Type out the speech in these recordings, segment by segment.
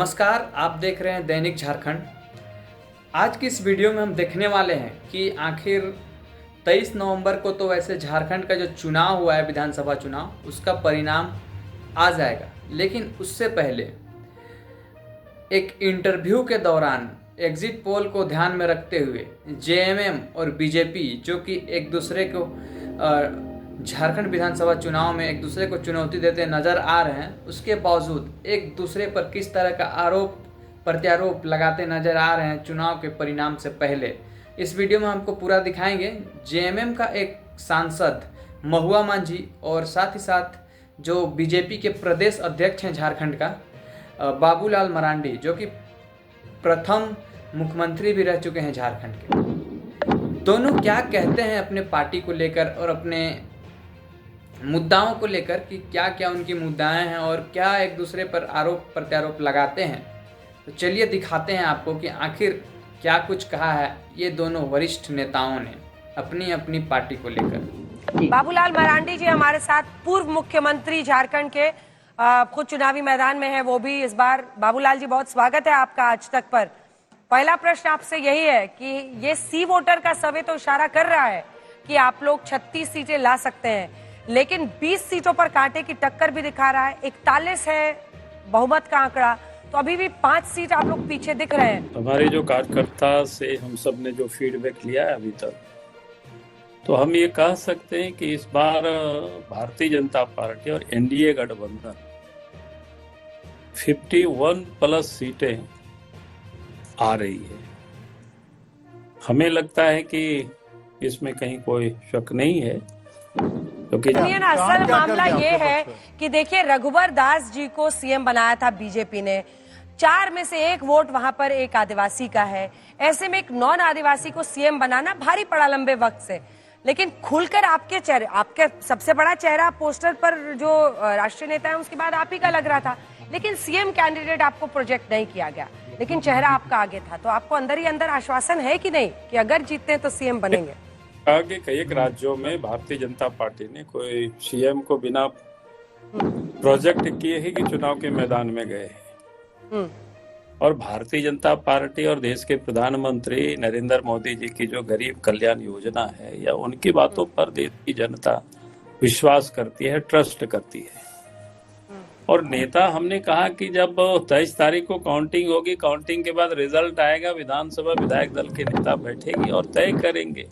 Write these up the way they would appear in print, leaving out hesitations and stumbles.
नमस्कार, आप देख रहे हैं दैनिक झारखंड। आज की इस वीडियो में हम देखने वाले हैं कि आखिर 23 नवंबर को तो वैसे झारखंड का जो चुनाव हुआ है, विधानसभा चुनाव, उसका परिणाम आ जाएगा। लेकिन उससे पहले एक इंटरव्यू के दौरान एग्जिट पोल को ध्यान में रखते हुए जेएमएम और बीजेपी, जो कि एक दूसरे को झारखंड विधानसभा चुनाव में एक दूसरे को चुनौती देते नजर आ रहे हैं, उसके बावजूद एक दूसरे पर किस तरह का आरोप प्रत्यारोप लगाते नजर आ रहे हैं चुनाव के परिणाम से पहले, इस वीडियो में हमको पूरा दिखाएंगे। जेएमएम का एक सांसद महुआ मांझी और साथ ही साथ जो बीजेपी के प्रदेश अध्यक्ष हैं झारखंड का, बाबूलाल मरांडी, जो कि प्रथम मुख्यमंत्री भी रह चुके हैं झारखंड के, दोनों क्या कहते हैं अपने पार्टी को लेकर और अपने मुद्दाओं को लेकर कि क्या क्या उनकी मुद्दाएं हैं और क्या एक दूसरे पर आरोप प्रत्यारोप लगाते हैं। तो चलिए दिखाते हैं आपको कि आखिर क्या कुछ कहा है ये दोनों वरिष्ठ नेताओं ने अपनी अपनी पार्टी को लेकर। बाबूलाल मरांडी जी हमारे साथ, पूर्व मुख्यमंत्री झारखंड के, खुद चुनावी मैदान में है वो भी इस बार। बाबूलाल जी, बहुत स्वागत है आपका आज तक पर। पहला प्रश्न आपसे यही है कि ये सी वोटर का सर्वे तो इशारा कर रहा है कि आप लोग 36 सीटें ला सकते हैं, लेकिन 20 सीटों पर कांटे की टक्कर भी दिखा रहा है। 41 है बहुमत का आंकड़ा, तो अभी भी 5 सीट आप लोग पीछे दिख रहे हैं। हमारे जो कार्यकर्ता से हम सब ने जो फीडबैक लिया है अभी तक, तो हम ये कह सकते हैं कि इस बार भारतीय जनता पार्टी और एनडीए गठबंधन 51 प्लस सीटें आ रही है। हमें लगता है कि इसमें कहीं कोई शक नहीं है, क्योंकि असल मामला ये है कि देखिए, रघुवर दास जी को सीएम बनाया था बीजेपी ने, 4 में से 1 वोट वहां पर एक आदिवासी का है। ऐसे में एक नॉन आदिवासी को सीएम बनाना भारी पड़ा लंबे वक्त से। लेकिन खुलकर आपके चेहरे, आपके सबसे बड़ा चेहरा पोस्टर पर जो राष्ट्रीय नेता है उसके बाद आप ही का लग रहा था, लेकिन सीएम कैंडिडेट आपको प्रोजेक्ट नहीं किया गया, लेकिन चेहरा आपका आगे था। तो आपको अंदर ही अंदर आश्वासन है कि नहीं कि अगर जीतते हैं तो सीएम बनेंगे? आगे कई राज्यों में भारतीय जनता पार्टी ने कोई सीएम को बिना प्रोजेक्ट किए ही कि चुनाव के मैदान में गए हैं। और भारतीय जनता पार्टी और देश के प्रधानमंत्री नरेंद्र मोदी जी की जो गरीब कल्याण योजना है, या उनकी बातों पर देश की जनता विश्वास करती है, ट्रस्ट करती है। और नेता, हमने कहा कि जब 23 तारीख को काउंटिंग होगी, काउंटिंग के बाद रिजल्ट आएगा, विधानसभा विधायक दल के नेता बैठेगी और तय करेंगे।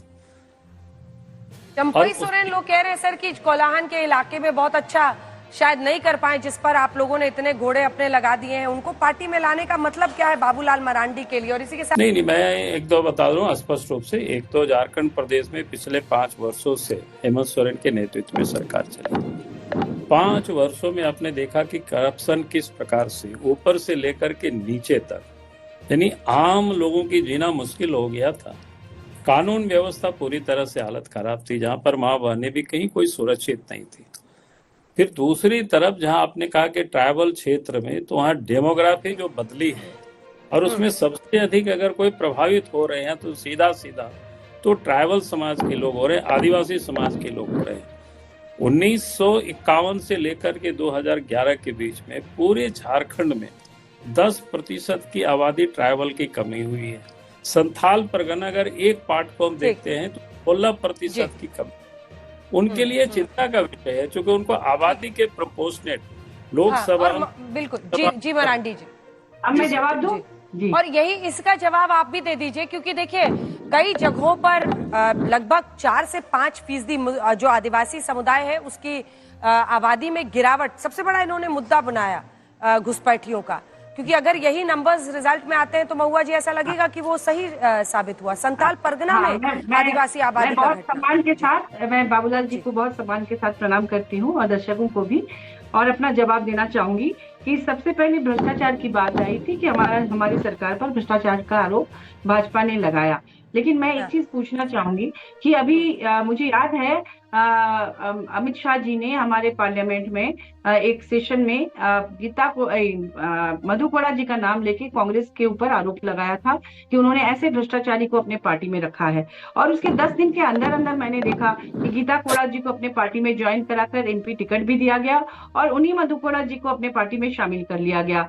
चंपई सोरेन लोग कह रहे हैं सर कि कोलाहन के इलाके में बहुत अच्छा शायद नहीं कर पाए, जिस पर आप लोगों ने इतने घोड़े अपने लगा दिए हैं। उनको पार्टी में लाने का मतलब क्या है बाबूलाल मरांडी के लिए? और इसी के साथ नहीं, मैं एक दो बता दूं स्पष्ट रूप से। एक तो झारखंड प्रदेश में पिछले 5 वर्षों से हेमंत सोरेन के नेतृत्व में सरकार चली। 5 वर्षों में आपने देखा कि करप्शन किस प्रकार से ऊपर से लेकर के नीचे तक, यानी आम लोगों की जीना मुश्किल हो गया था। कानून व्यवस्था पूरी तरह से हालत खराब थी, जहां पर मां बहनें भी कहीं कोई सुरक्षित नहीं थी। फिर दूसरी तरफ जहां आपने कहा कि ट्राइबल क्षेत्र में, तो वहां डेमोग्राफी जो बदली है और उसमें सबसे अधिक अगर कोई प्रभावित हो रहे हैं तो सीधा सीधा तो ट्राइबल समाज के लोग हो रहे हैं, आदिवासी समाज के लोग हो रहे हैं। 1951 से लेकर के 2011 के बीच में पूरे झारखंड में 10% की आबादी ट्राइबल की कमी हुई है। संथाल परगना अगर एक पार्ट को हम देखते हैं तो 16% की कमी उनके लिए चिंता का विषय है, क्योंकि उनको आबादी के प्रोपोर्शनेट लोकसभा। बिल्कुल जी मरांडी जी, अब मैं जवाब दूं जी। और यही इसका जवाब आप भी दे दीजिए, क्योंकि देखिए कई जगहों पर लगभग 4 से 5% जो आदिवासी समुदाय है उसकी आबादी में गिरावट सबसे बड़ा इन्होंने मुद्दा बनाया घुसपैठियों का। क्योंकि अगर यही नंबर्स रिजल्ट में आते हैं तो महुआ जी ऐसा लगेगा कि वो सही साबित हुआ। संथाल परगना में आदिवासी आबादी का बहुत सम्मान के साथ, मैं बाबूलाल जी को बहुत सम्मान के साथ प्रणाम करती हूँ और दर्शकों को भी, और अपना जवाब देना चाहूंगी कि सबसे पहले भ्रष्टाचार की बात आई थी कि हमारी सरकार पर भ्रष्टाचार का आरोप भाजपा ने लगाया। लेकिन मैं एक चीज पूछना चाहूंगी कि अभी मुझे याद है अमित शाह जी ने हमारे पार्लियामेंट में एक सेशन में गीता को मधु कोड़ा जी का नाम लेके कांग्रेस के ऊपर आरोप लगाया था कि उन्होंने ऐसे भ्रष्टाचारी को अपने पार्टी में रखा है। और उसके 10 दिन के अंदर अंदर मैंने देखा कि गीता कोड़ा जी को अपने पार्टी में ज्वाइन कराकर एमपी टिकट भी दिया गया और उन्हीं मधु कोड़ा जी को अपने पार्टी में शामिल कर लिया गया।